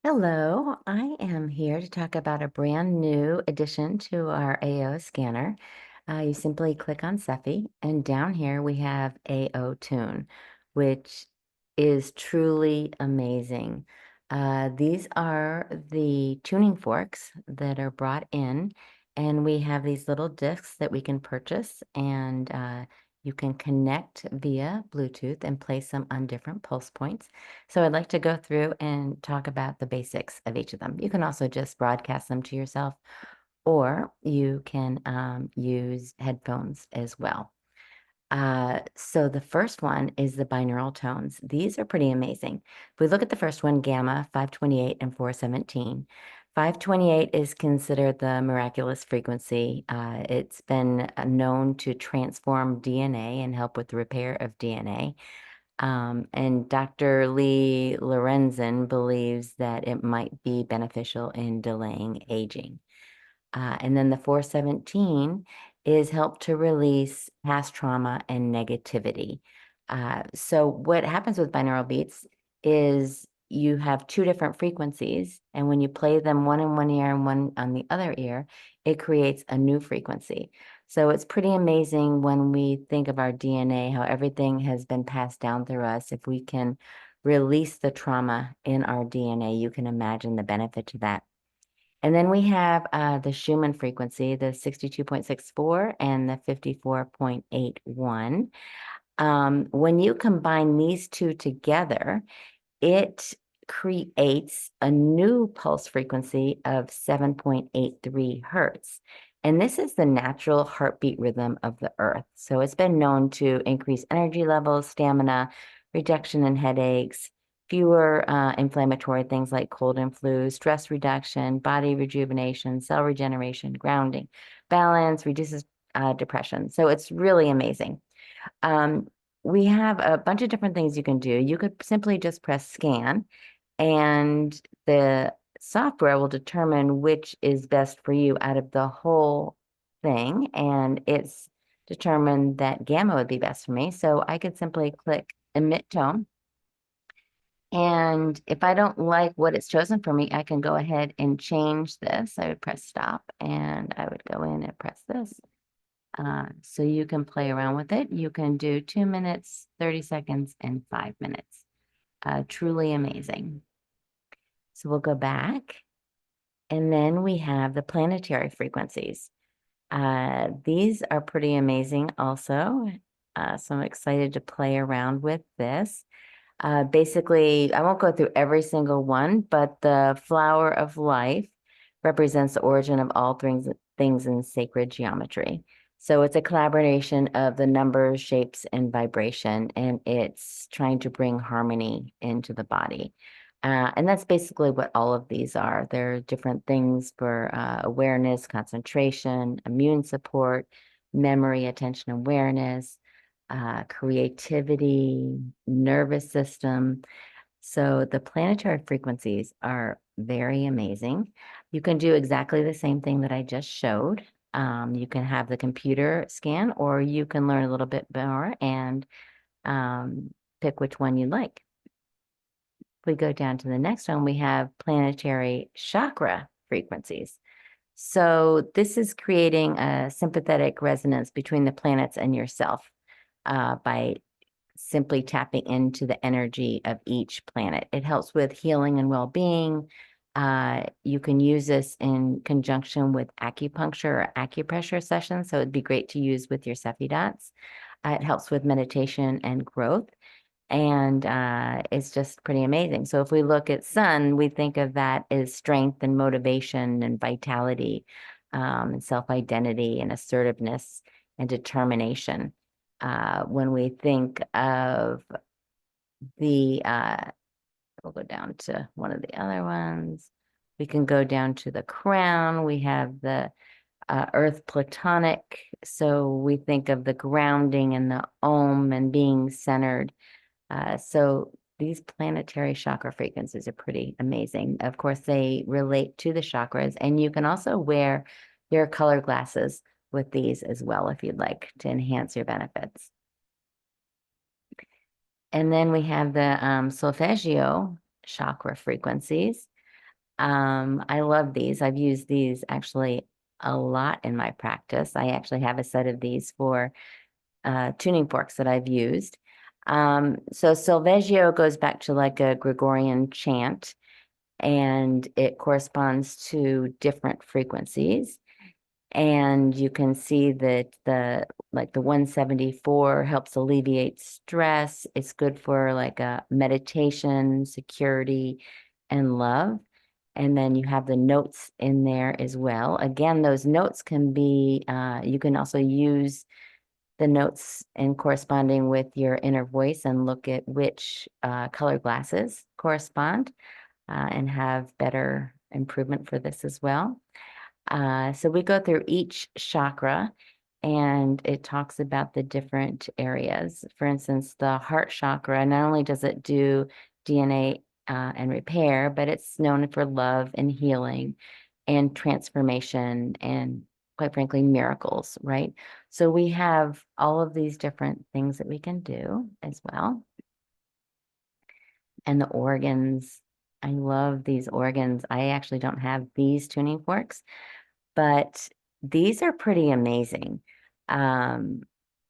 Hello, I am here to talk about a brand new addition to our AO scanner. You simply click on SEFI, and down here we have AO Tune, which is truly amazing. These are the tuning forks that are brought in, and we have these little discs that we can purchase, and you can connect via Bluetooth and place them on different pulse points. So I'd like to go through and talk about the basics of each of them. You can also just broadcast them to yourself, or you can use headphones as well. So the first one is the binaural tones. These are pretty amazing. If we look at the first one, gamma, 528 and 417. 528 is considered the miraculous frequency. It's been known to transform DNA and help with the repair of DNA. And Dr. Lee Lorenzen believes that it might be beneficial in delaying aging. And then the 417 is help to release past trauma and negativity. So what happens with binaural beats is you have two different frequencies, and when you play them one in one ear and one on the other ear, it creates a new frequency. So it's pretty amazing when we think of our DNA, how everything has been passed down through us. If we can release the trauma in our DNA, you can imagine the benefit to that. And then we have the Schumann frequency, the 62.64 and the 54.81. When you combine these two together, it creates a new pulse frequency of 7.83 hertz. And this is the natural heartbeat rhythm of the earth. So it's been known to increase energy levels, stamina, reduction in headaches, fewer inflammatory things like cold and flu, stress reduction, body rejuvenation, cell regeneration, grounding, balance, reduces depression. So it's really amazing. Um, we have a bunch of different things you can do. You could simply just press scan, and the software will determine which is best for you out of the whole thing. And it's determined that gamma would be best for me. So I could simply click emit tone. And if I don't like what it's chosen for me, I can go ahead and change this. I would press stop and I would go in and press this. So you can play around with it. You can do 2 minutes, 30 seconds, and 5 minutes. Truly amazing. So we'll go back. And then we have the planetary frequencies. These are pretty amazing also. So I'm excited to play around with this. Basically, I won't go through every single one, but the flower of life represents the origin of all things in sacred geometry. So it's a collaboration of the numbers, shapes, and vibration, and it's trying to bring harmony into the body. And that's basically what all of these are. There are different things for awareness, concentration, immune support, memory, attention awareness, creativity, nervous system. So the planetary frequencies are very amazing. You can do exactly the same thing that I just showed. You can have the computer scan, or you can learn a little bit more and pick which one you like. If we go down to the next one, we have planetary chakra frequencies. So this is creating a sympathetic resonance between the planets and yourself by simply tapping into the energy of each planet. It helps with healing and well-being. You can use this in conjunction with acupuncture or acupressure sessions, so it'd be great to use with your SEFI dots. It helps with meditation and growth, and it's just pretty amazing. So if we look at sun, we think of that as strength and motivation and vitality, and self-identity and assertiveness and determination. When we think of we'll go down to one of the other ones. We can go down to the crown. We have the earth platonic. So we think of the grounding and the Om and being centered. So these planetary chakra frequencies are pretty amazing. Of course, they relate to the chakras, and you can also wear your color glasses with these as well if you'd like to enhance your benefits. And then we have the solfeggio chakra frequencies. I love these. I've used these actually a lot in my practice. I actually have a set of these for tuning forks that I've used. So Solfeggio goes back to like a Gregorian chant, and it corresponds to different frequencies. And you can see that the 174 helps alleviate stress. It's good for like a meditation, security, and love. And then you have the notes in there as well. Again, those notes can be, you can also use the notes in corresponding with your inner voice and look at which color glasses correspond and have better improvement for this as well. So we go through each chakra and it talks about the different areas. For instance, the heart chakra, not only does it do DNA and repair, but it's known for love and healing and transformation and quite frankly, miracles, right? So we have all of these different things that we can do as well. And the organs, I love these organs. I actually don't have these tuning forks, but these are pretty amazing. Um,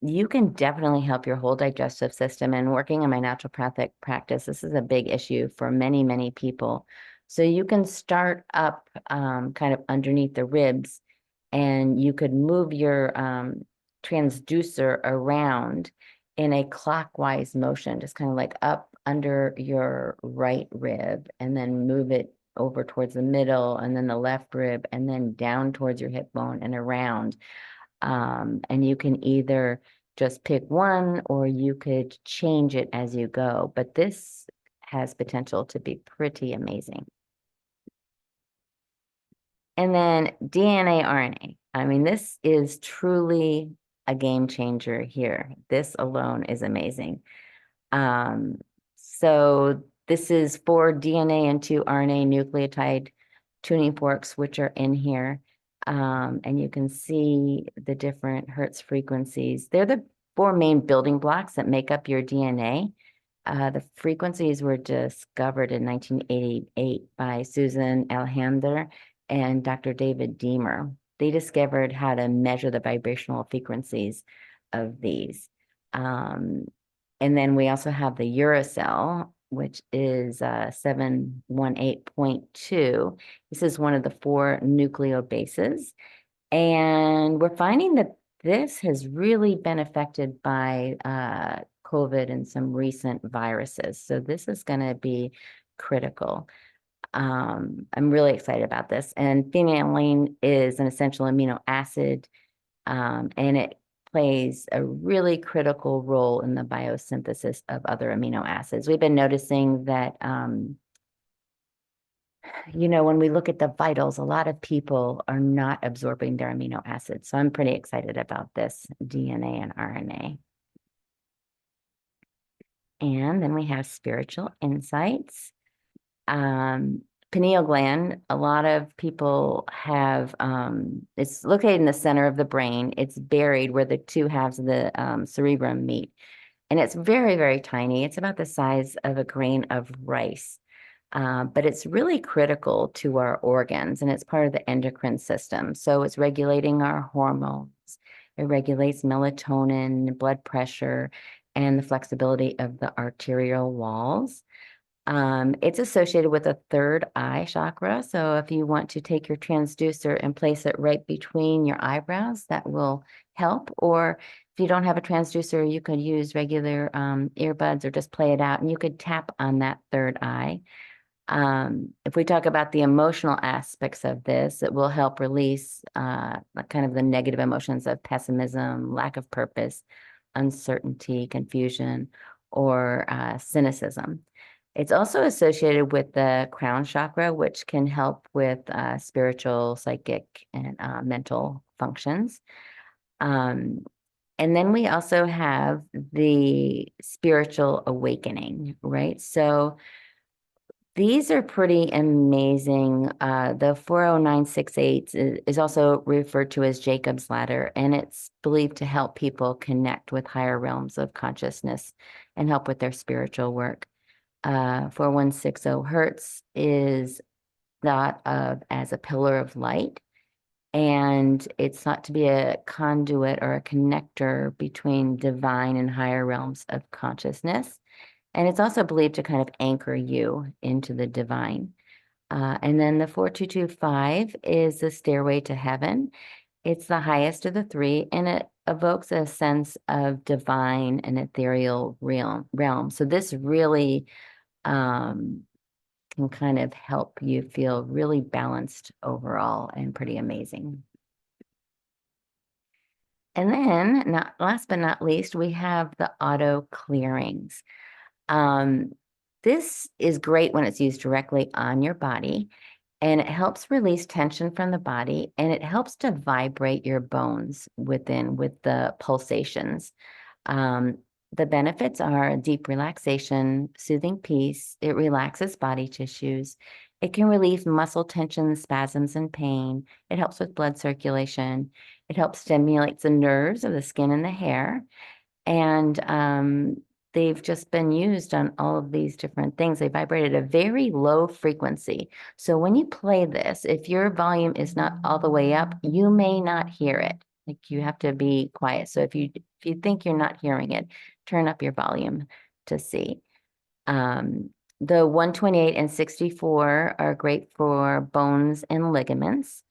you can definitely help your whole digestive system. And working in my naturopathic practice, this is a big issue for many, many people. So you can start up kind of underneath the ribs, and you could move your transducer around in a clockwise motion, just kind of like up under your right rib, and then move it over towards the middle and then the left rib and then down towards your hip bone and around. And you can either just pick one or you could change it as you go. But this has potential to be pretty amazing. And then DNA, RNA. I mean, this is truly a game changer here. This alone is amazing. So this is 4 DNA and 2 RNA nucleotide tuning forks, which are in here. And you can see the different Hertz frequencies. They're the 4 main building blocks that make up your DNA. The frequencies were discovered in 1988 by Susan Alexander and Dr. David Deemer. They discovered how to measure the vibrational frequencies of these. And then we also have the uracil, which is 718.2. This is one of the 4 nucleobases. And we're finding that this has really been affected by COVID and some recent viruses. So this is going to be critical. I'm really excited about this. And phenylalanine is an essential amino acid, and it plays a really critical role in the biosynthesis of other amino acids. We've been noticing that, when we look at the vitals, a lot of people are not absorbing their amino acids. So I'm pretty excited about this DNA and RNA. And then we have spiritual insights. Pineal gland, a lot of people have, it's located in the center of the brain. It's buried where the 2 halves of the cerebrum meet. And it's very, very tiny. It's about the size of a grain of rice. But it's really critical to our organs, and it's part of the endocrine system. So it's regulating our hormones. It regulates melatonin, blood pressure, and the flexibility of the arterial walls. It's associated with a third eye chakra. So if you want to take your transducer and place it right between your eyebrows, that will help. Or if you don't have a transducer, you could use regular earbuds or just play it out, and you could tap on that third eye. If we talk about the emotional aspects of this, it will help release kind of the negative emotions of pessimism, lack of purpose, uncertainty, confusion, or cynicism. It's also associated with the crown chakra, which can help with spiritual, psychic, and mental functions. And then we also have the spiritual awakening, right? So these are pretty amazing. The 40968 is also referred to as Jacob's ladder, and it's believed to help people connect with higher realms of consciousness and help with their spiritual work. 4160 Hertz is thought of as a pillar of light, and it's thought to be a conduit or a connector between divine and higher realms of consciousness. And it's also believed to kind of anchor you into the divine. And then the 4225 is the stairway to heaven. It's the highest of the three, and it evokes a sense of divine and ethereal realm. So this really um, can kind of help you feel really balanced overall and pretty amazing. And then, not last but not least, we have the auto clearings. Um, this is great when it's used directly on your body, and it helps release tension from the body, and it helps to vibrate your bones with the pulsations. Um, the benefits are deep relaxation, soothing peace. It relaxes body tissues. It can relieve muscle tension, spasms, and pain. It helps with blood circulation. It helps stimulate the nerves of the skin and the hair. And they've just been used on all of these different things. They vibrate at a very low frequency. So when you play this, if your volume is not all the way up, you may not hear it. Like you have to be quiet. So if you think you're not hearing it, turn up your volume to see. Um, the 128 and 64 are great for bones and ligaments.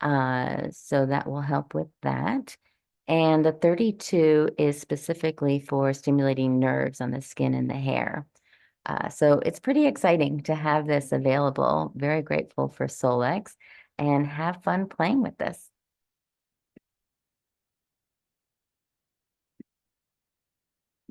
So that will help with that. And the 32 is specifically for stimulating nerves on the skin and the hair. So it's pretty exciting to have this available. Very grateful for Solex and have fun playing with this.